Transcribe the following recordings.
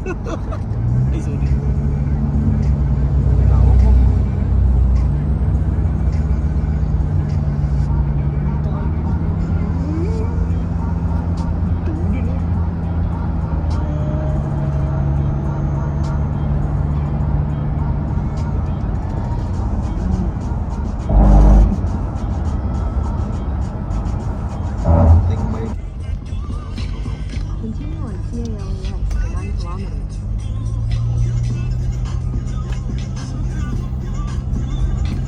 Ay, sorry. Continue on CAL west for 9 kilometers.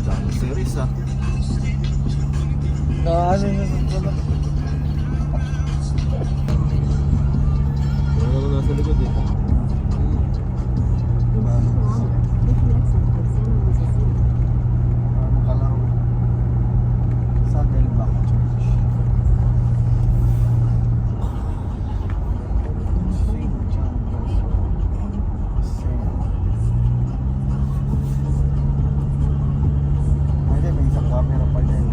Dami series ah. Ano na sa Wala naman nasa likod eh. In 10 kilometers, take the exit for Santa Rosa City. kalaro? Saddleback Church. May isang camera pa dyan.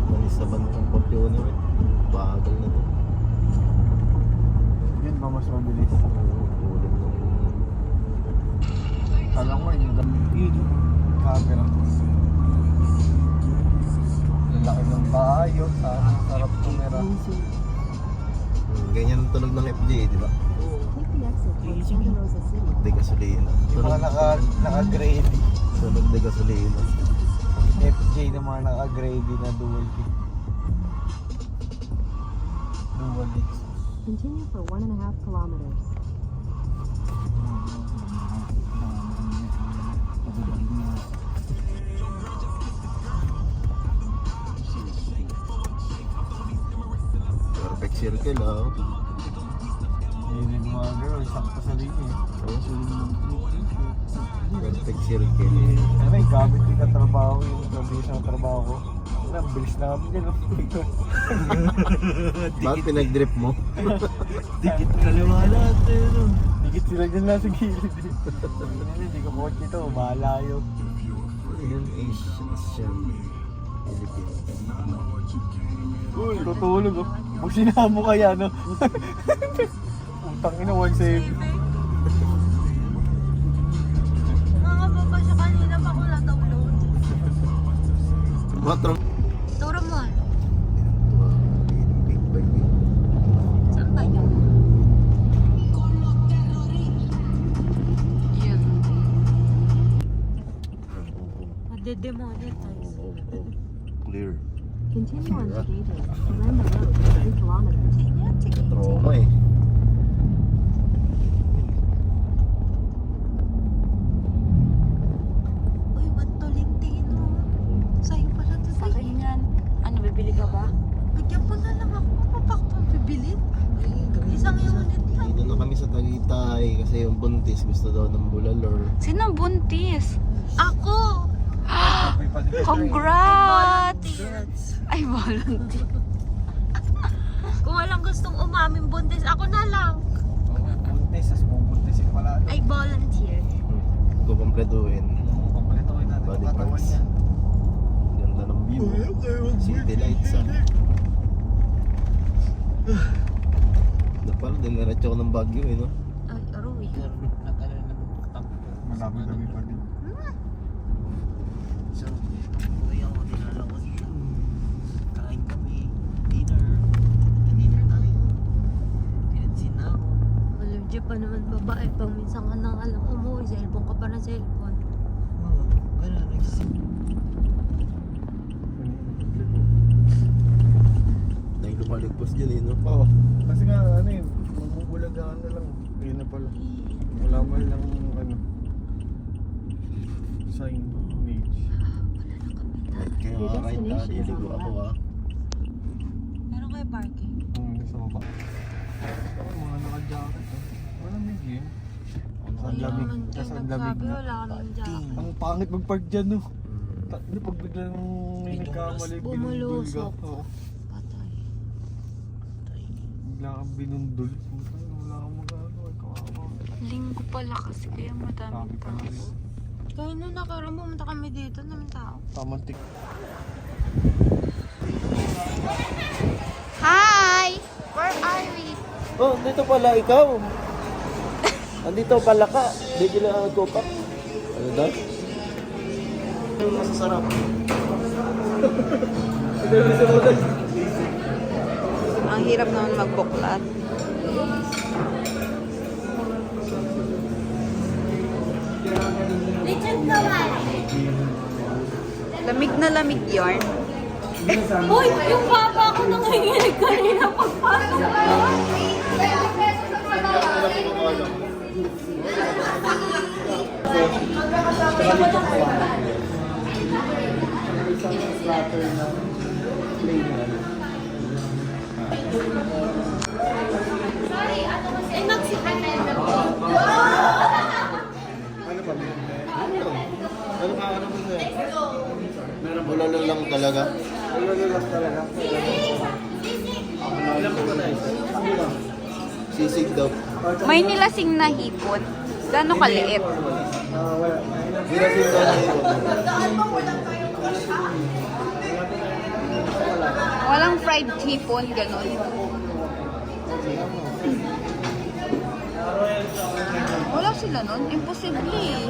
Malis sa bantang Papiono eh. Bagal na to. Yun ba mas mabilis? Ulan ng... Kala ko yung camera. Ang laki ng bahay yun. Sarap tumira. Ganyan ang tunog ng FJ di ba? Take the exit for Santa Rosa City. De gasolina. Yung mga naka-grade. Tunog de gasolina. FJ na mga naka-grade na dual kit. Dual kit. Continue for 1.5 kilometers. Perfect circle ah. Yun yung mga girl, sakto sa linya. Perfect circle. Ano yung gamit yung katrabaho, yung gabi sa trabaho ko. Ang bilis na kami dyan. Bakit pinag-drip mo? Dikit kaliwa natin. Dikit sila dyan lang sa gilid. Hindi ko po ito, malayo. Yan Asian Philippines. Uy, tutulog oh. Pag sinama kaya no. Utang ina, 170. Mga baba siya kanina pa ko na-download. What wrong? Turo mo. Big bike eh. Saan ba yun? Yun. Made-demonetize. Clear. Continue on Stadium and then the road for 3 kilometers. Sige. Trauma eh. Uy, ba't Tolentino? Sa'yo pala to. Sa akin yan. Ano, bibili ka ba? Bigyan mo na lang ako. Papak pa bibilin. Isang unit lang. Dito na kami sa Tagaytay kasi yung buntis gusto daw ng bulalor. Sino buntis? Ako! Congrats! Volunteers. Ay, volunteer. Kung walang gustong umaming buntis, ako na lang. Buntis, as bubuntisin pala. I volunteer. Kukumpletuhin. Kompletuhin natin Body yung katawan parts. niya. Ganda ng view. City lights ah. Napal, diniretso ko ng Baguio eh no? Ay, aroy. Malabo-labi pa din. So, uwi ako, dinala ko siya. Kain kami, dinner. Dinner tayo. Pinansin na ako. Alam dyan pa naman babae. Pag minsan ka nang alam umuwi, cellphone ka pa ng cellphone. Oo, ganun, nagsisip. Dahil lumaligpos dyan eh no? Oo. Kasi nga ano yun, mabubulagaan na lang. Yun na pala. Wala man lang ano. Signage. Kaya nga kahit naliligo ako ah. Meron kayo parking? Sa baba. Mga naka-jacket. Malamig yun. Ang Kaya lamig. naman Tapos kayo ang lamig nagsabi, na. wala kaming jacket. Ang pangit magpark dyan no. Hindi pag biglang may nagkamali, binundol ka. Bumulusok. Oo. Patay. Bigla kang binundol. Putang, wala kang magagawa. Kawawa. Linggo pala kasi kaya madaming Sabi pa tao. rin. Kaya nung nakaraan pumunta kami dito, naman tao. Tamantik. Oh, dito pala ikaw. Andito pala ka. Dito lang ang tupak. Ano daw? Yung masasarap. Ang hirap naman magbuklat. Lamig na lamig yarn. Uy, yung papa ko nanginginig kanina pagpasok ko. Isang platter na plain na. Ay, Mexican na yun. Ano ba? Ano ka ano mo sa'yo? Bulalo lang talaga. Ano lang talaga? Ilan po ba na isa? Ano lang? Sisig daw. May nilasing na hipon. Gano'ng kaliit? Wala. Ginasing daw na ito. Walang fried hipon, gano'n. Wala sila nun. Imposible eh.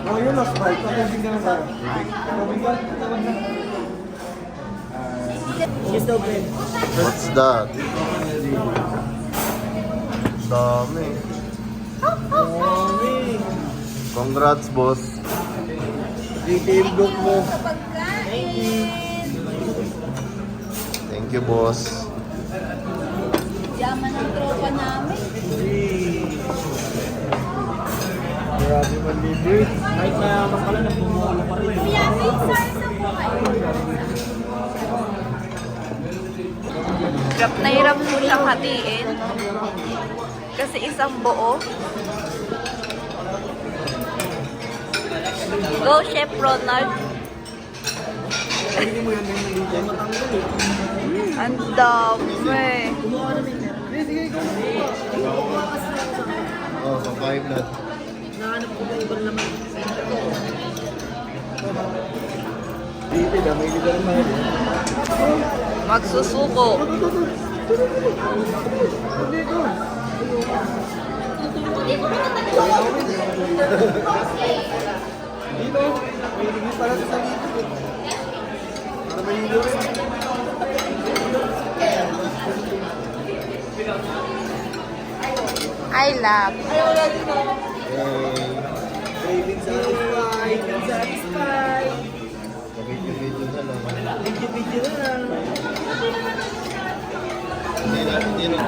Oh, yun last bite. Pag-ibig na lang tayo. She's the bread. What's that? Dami. Congrats, boss. Detail book mo. Thank you, boss. Yaman ang tropa namin. Grabe man libre. Kahit mayaman pala, nagmumuha pa rin. Kuya, may SARS po kayo. Hirap na hirap po siyang hatiin. Kasi isang buo. Go, Chef Ronald. Hindi mo yan din nalito. Matanggal eh. Ang dami. Sige, ikaw na. Oh, pa-5 na. Nahanap ko ba ibang naman? Dito na, may ligar na. Magsusuko. Dito. Dito. May ligar pala sa dito. Para may ligar rin. I love. Craving satisfied. Craving satisfied. Video na lang. Video na lang. Hindi na.